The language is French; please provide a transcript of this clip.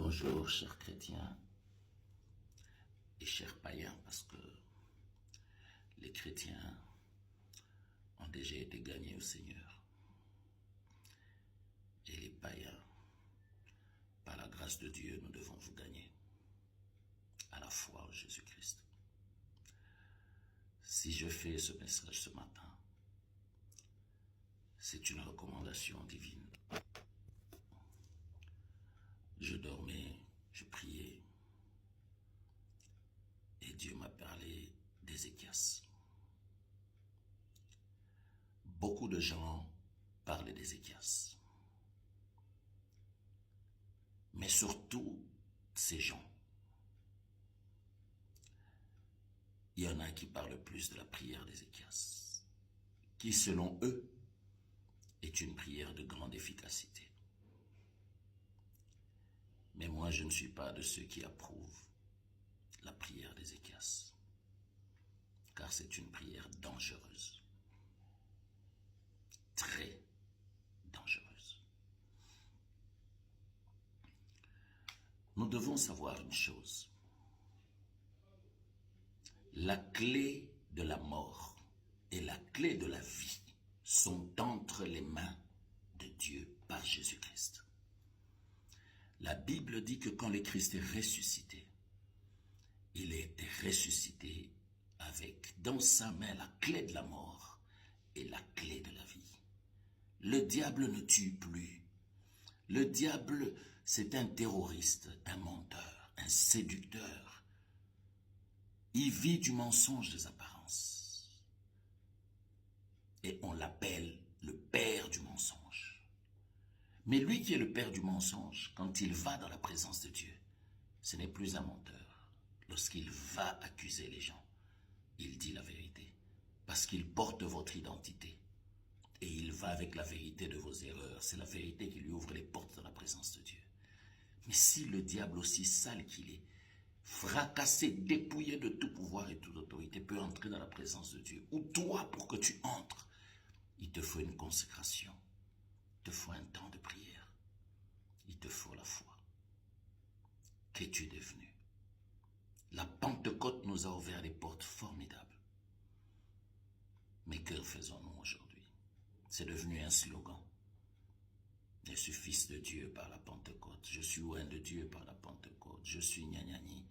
Bonjour, chers chrétiens et chers païens, parce que les chrétiens ont déjà été gagnés au Seigneur. Et les païens, par la grâce de Dieu, nous devons vous gagner à la foi en Jésus-Christ. Si je fais ce message ce matin, c'est une recommandation divine. Je dormais, je priais, et Dieu m'a parlé d'Ézéchias. Beaucoup de gens parlent d'Ézéchias. Mais surtout, ces gens, il y en a qui parlent plus de la prière d'Ézéchias, qui selon eux est une prière de grande efficacité. Mais moi, je ne suis pas de ceux qui approuvent la prière d'Ézéchias, car c'est une prière dangereuse, très dangereuse. Nous devons savoir une chose. La clé de la mort et la clé de la vie sont entre les mains de Dieu par Jésus-Christ. La Bible dit que quand le Christ est ressuscité, il a été ressuscité avec dans sa main la clé de la mort et la clé de la vie. Le diable ne tue plus. Le diable, c'est un terroriste, un menteur, un séducteur. Il vit du mensonge des apparences. Et on l'appelle le père du mensonge. Mais lui qui est le père du mensonge, quand il va dans la présence de Dieu, ce n'est plus un menteur. Lorsqu'il va accuser les gens, il dit la vérité. Parce qu'il porte votre identité. Et il va avec la vérité de vos erreurs. C'est la vérité qui lui ouvre les portes dans la présence de Dieu. Mais si le diable, aussi sale qu'il est, fracassé, dépouillé de tout pouvoir et toute autorité, peut entrer dans la présence de Dieu, ou toi, pour que tu entres, il te faut une consécration, il te faut un temps de prière, il te faut la foi. Qu'es-tu devenu? La Pentecôte nous a ouvert des portes formidables. Mais que faisons-nous aujourd'hui? C'est devenu un slogan. Je suis fils de Dieu par la Pentecôte. Je suis oint de Dieu par la Pentecôte. Je suis gnagnani